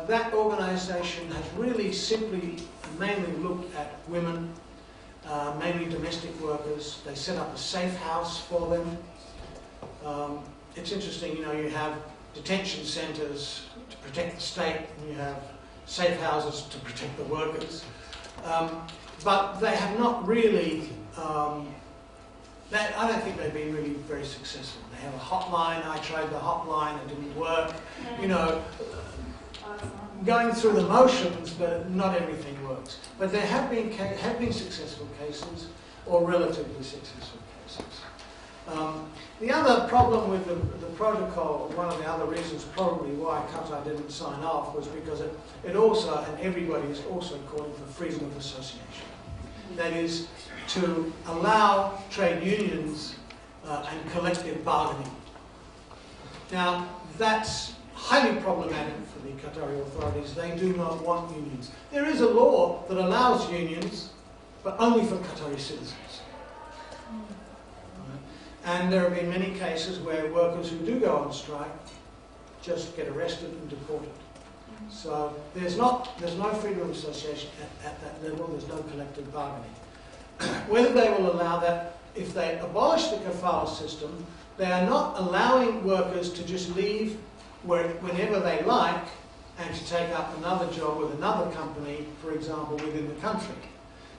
that organisation has really simply and mainly looked at women, mainly domestic workers. They set up a safe house for them. It's interesting, you know, you have detention centres to protect the state, and you have safe houses to protect the workers. But they have not really, I don't think they've been really very successful. They have a hotline. I tried the hotline, it didn't work. You know, going through the motions, but not everything works. But there have been successful cases, or relatively successful cases. The other problem with the protocol, one of the other reasons probably why Qatar didn't sign off, was because it also, and everybody is also calling for freedom of association. That is, to allow trade unions and collective bargaining. Now, that's highly problematic for the Qatari authorities. They do not want unions. There is a law that allows unions, but only for Qatari citizens. And there have been many cases where workers who do go on strike just get arrested and deported. So there's no freedom of association at that level. There's no collective bargaining. Whether they will allow that, if they abolish the kafala system, they are not allowing workers to just leave whenever they like and to take up another job with another company, for example, within the country.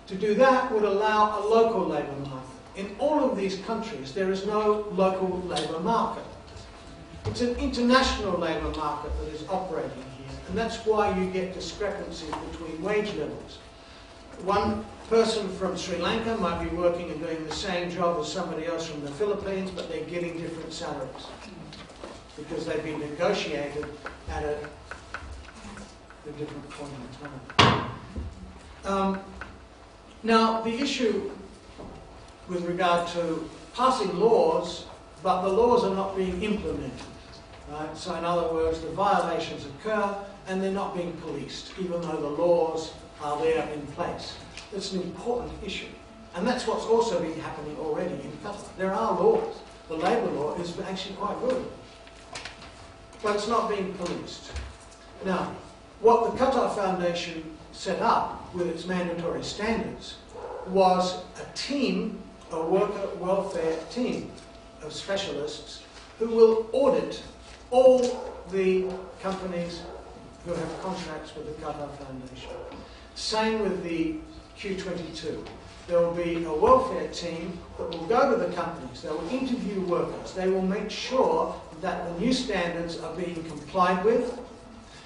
To do that would allow a local labour market. In all of these countries, there is no local labour market. It's an international labour market that is operating here, and that's why you get discrepancies between wage levels. One person from Sri Lanka might be working and doing the same job as somebody else from the Philippines, but they're getting different salaries because they've been negotiated at a different point in time. Now, the issue with regard to passing laws, but the laws are not being implemented. Right? So in other words, the violations occur and they're not being policed, even though the laws are there in place. It's an important issue. And that's what's also been happening already in Qatar. There are laws. The labour law is actually quite good. But it's not being policed. Now, what the Qatar Foundation set up with its mandatory standards was a team, a worker welfare team of specialists who will audit all the companies who have contracts with the Qatar Foundation. Same with the Q22. There will be a welfare team that will go to the companies. They will interview workers. They will make sure that the new standards are being complied with.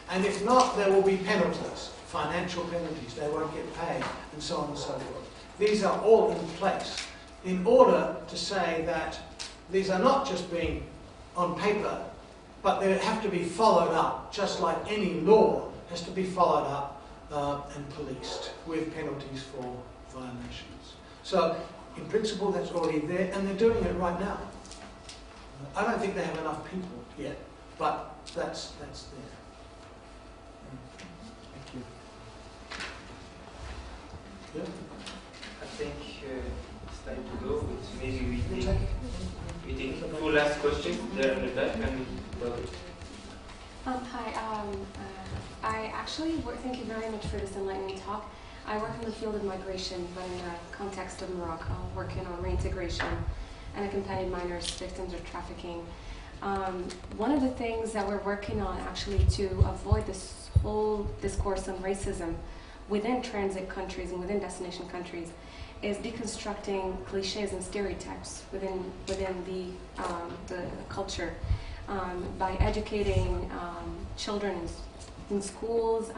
And if not, there will be penalties, financial penalties. They won't get paid, and so on and so forth. These are all in place in order to say that these are not just being on paper, but they have to be followed up, just like any law has to be followed up and policed with penalties for violations. So, in principle, that's already there, and they're doing it right now. I don't think they have enough people yet, but that's there. Thank you. Yeah. I think it's time to go, but maybe we take two last questions there in the back and Hi, I actually work, thank you very much for this enlightening talk. I work in the field of migration, but in the context of Morocco, working on reintegration and accompanied minors victims of trafficking. One of the things that we're working on actually to avoid this whole discourse on racism within transit countries and within destination countries is deconstructing cliches and stereotypes within the culture by educating children in schools,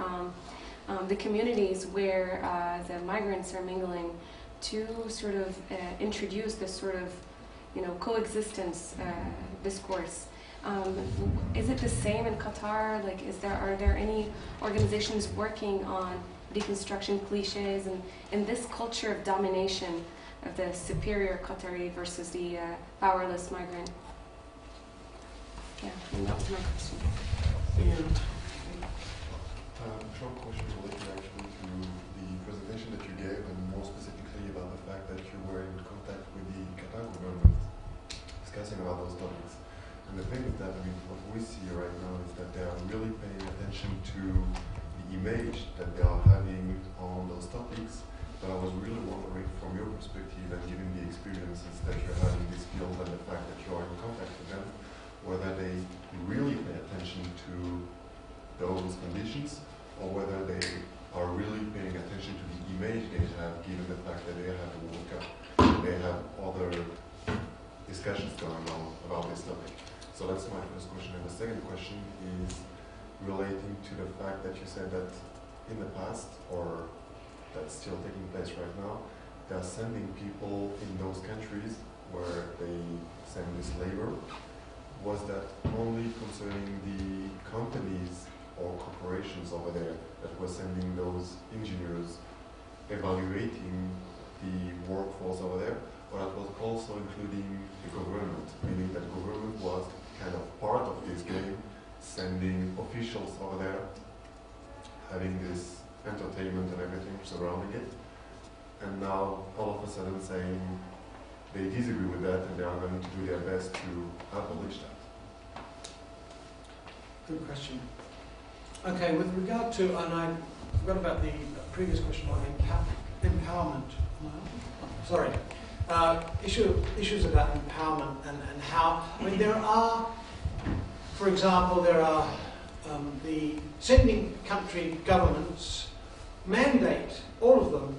the communities where the migrants are mingling, to sort of introduce this sort of, coexistence discourse. Is it the same in Qatar? Like, are there any organizations working on deconstruction cliches and in this culture of domination of the superior Qatari versus the powerless migrant? Yeah, and that was my question. Short question related actually to the presentation that you gave, and more specifically about the fact that you were in contact with the Qatar government discussing about those topics. And the thing is that, what we see right now is that they are really paying attention to the image that they are having on those topics. But I was really wondering, from your perspective and given the experiences that you have in this field and the fact that you are in contact with them, whether they really pay attention to those conditions, or whether they are really paying attention to the image they have, given the fact that they have a World Cup, they have other discussions going on about this topic. So that's my first question. And the second question is relating to the fact that you said that in the past, or that's still taking place right now, they are sending people in those countries where they send this labor. Was that only concerning the companies or corporations over there that were sending those engineers evaluating the workforce over there, or that was also including the government, meaning that the government was kind of part of this game, sending officials over there, having this entertainment and everything surrounding it, and now all of a sudden saying they disagree with that and they are going to do their best to abolish that? Good question. Okay, with regard to, and I forgot about the previous question on empowerment. Sorry. Issues about empowerment and how, there are, for example, there are the sending country governments mandate, all of them,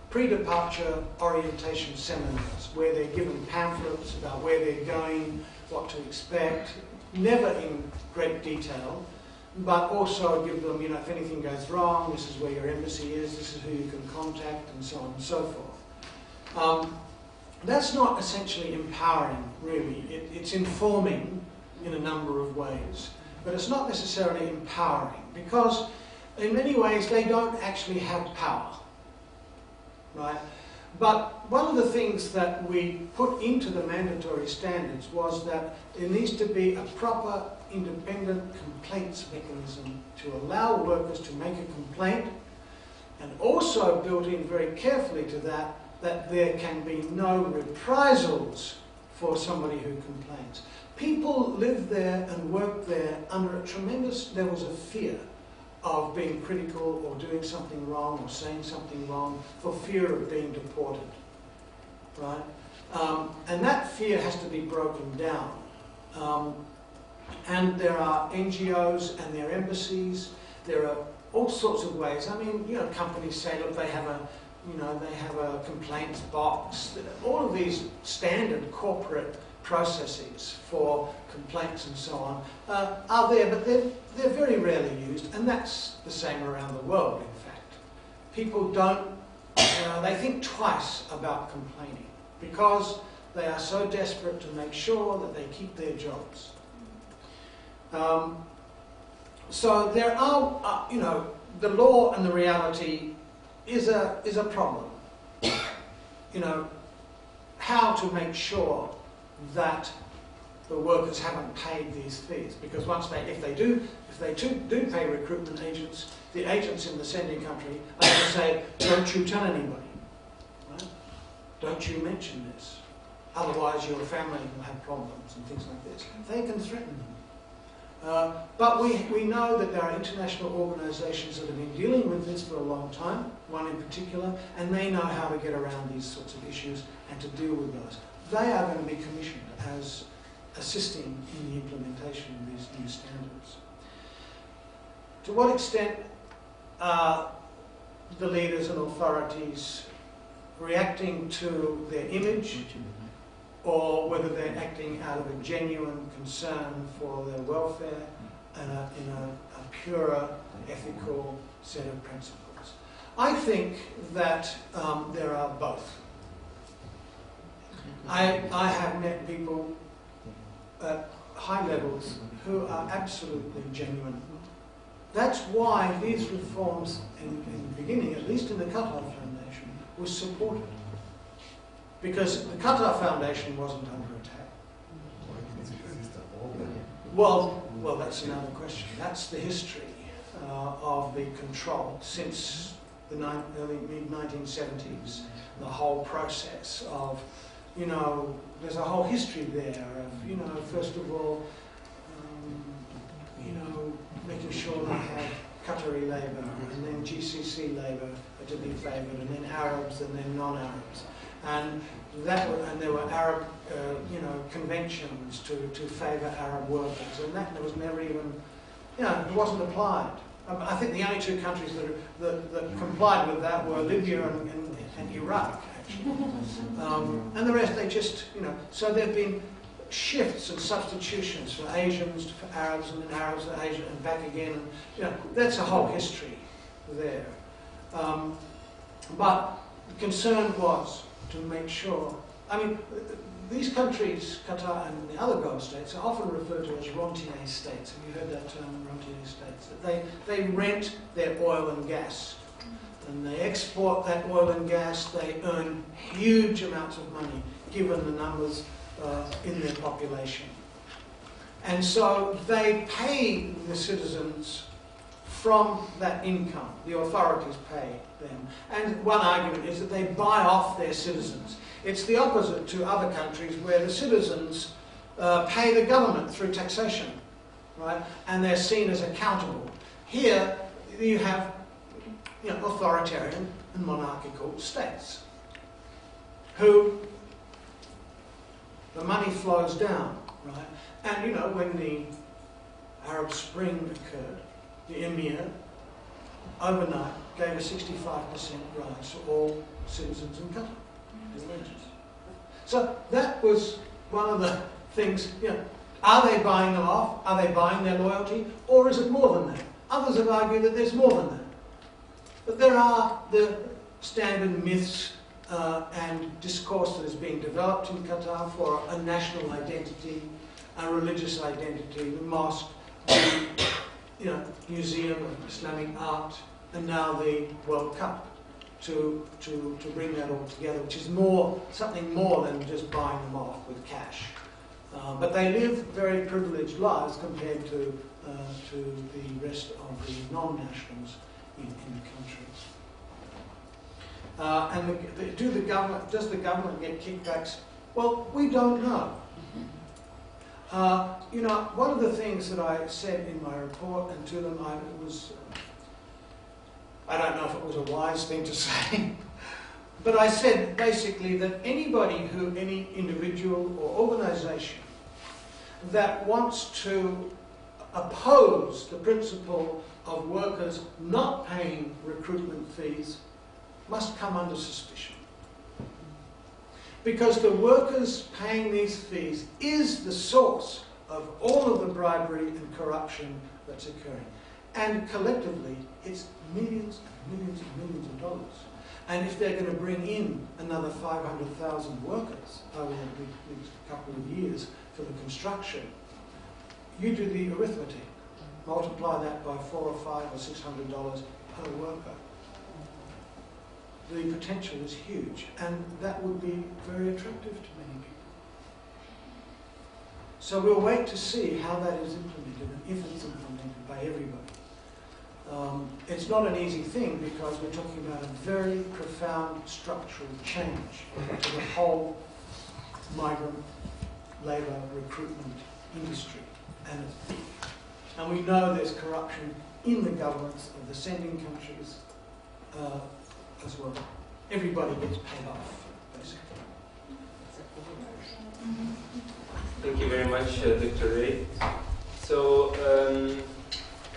pre-departure orientation seminars where they're given pamphlets about where they're going, what to expect, never in great detail, but also give them, if anything goes wrong, this is where your embassy is, this is who you can contact, and so on and so forth. That's not essentially empowering, really. It's informing in a number of ways, but it's not necessarily empowering, because in many ways they don't actually have power, right? But one of the things that we put into the mandatory standards was that there needs to be a proper independent complaints mechanism to allow workers to make a complaint, and also built in very carefully to that there can be no reprisals for somebody who complains. People live there and work there under tremendous levels of fear of being critical or doing something wrong or saying something wrong, for fear of being deported, right? And that fear has to be broken down. And there are NGOs and there are embassies. There are all sorts of ways. Companies say, look, they have a complaints box. All of these standard corporate processes for complaints and so on are there, but they're very rarely used, and that's the same around the world, in fact. People don't, they think twice about complaining because they are so desperate to make sure that they keep their jobs. So there are, the law and the reality is a problem. How to make sure that the workers haven't paid these fees, because if they do pay recruitment agents, the agents in the sending country are going to say, don't you tell anybody, right? Don't you mention this, otherwise your family will have problems and things like this. They can threaten them. But we know that there are international organisations that have been dealing with this for a long time, one in particular, and they know how to get around these sorts of issues and to deal with those. They are going to be commissioned as assisting in the implementation of these new standards. To what extent are the leaders and authorities reacting to their image, or whether they're acting out of a genuine concern for their welfare and in a purer ethical set of principles. I think that there are both. I have met people at high levels who are absolutely genuine. That's why these reforms in the beginning, at least in the Qatar Foundation, was supported. Because the Qatar Foundation wasn't under attack. Why did it exist at all then? Well, that's another question. That's the history of the control since the early mid-1970s. The whole process of, there's a whole history there of, first of all, making sure they had Qatari labour, and then GCC labour to be favoured, and then Arabs, and then non-Arabs. And there were Arab, conventions to favour Arab workers, and that was never even, it wasn't applied. I think the only two countries that complied with that were Libya and Iraq, actually. And the rest, they just, so there have been shifts and substitutions for Asians for Arabs, and then Arabs for Asians, and back again. And, that's a whole history there. But the concern was to make sure, these countries, Qatar and the other Gulf states, are often referred to as rentier states. Have you heard that term, rentier states? They rent their oil and gas, and they export that oil and gas. They earn huge amounts of money, given the numbers in their population. And so they pay the citizens from that income. The authorities pay them. And one argument is that they buy off their citizens. It's the opposite to other countries where the citizens pay the government through taxation, right? And they're seen as accountable. Here you have authoritarian and monarchical states who the money flows down, right? And when the Arab Spring occurred, the Emir overnight gave a 65% rise to all citizens in Qatar. So that was one of the things, are they buying them off? Are they buying their loyalty? Or is it more than that? Others have argued that there's more than that. But there are the standard myths and discourse that is being developed in Qatar for a national identity, a religious identity, the mosque, the Museum of Islamic Art, and now the World Cup, to bring that all together, which is something more than just buying them off with cash. But they live very privileged lives compared to the rest of the non-nationals in the country. Does the government get kickbacks? Well, we don't know. One of the things that I said in my report and to them, I don't know if it was a wise thing to say, but I said basically that any individual or organisation that wants to oppose the principle of workers not paying recruitment fees must come under suspicion. Because the workers paying these fees is the source of all of the bribery and corruption that's occurring. And collectively, it's millions and millions and millions of dollars. And if they're going to bring in another 500,000 workers over the next couple of years for the construction, you do the arithmetic. Multiply that by $400 or $500 or $600 per worker. The potential is huge, and that would be very attractive to many people. So we'll wait to see how that is implemented, and if it's implemented by everybody. It's not an easy thing because we're talking about a very profound structural change to the whole migrant labour recruitment industry. And we know there's corruption in the governments of the sending countries as well. Everybody gets paid off, basically. Thank you very much, Dr. Ray. So,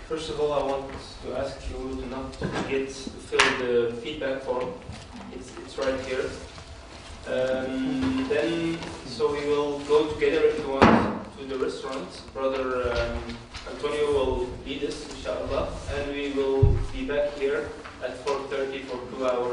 first of all, I want to ask you not to forget to fill the feedback form. It it's right here. Then, so we will go together if you want to the restaurant. Brother Antonio will lead us, inshallah, and we will be back here at 4:30 for 2 hours.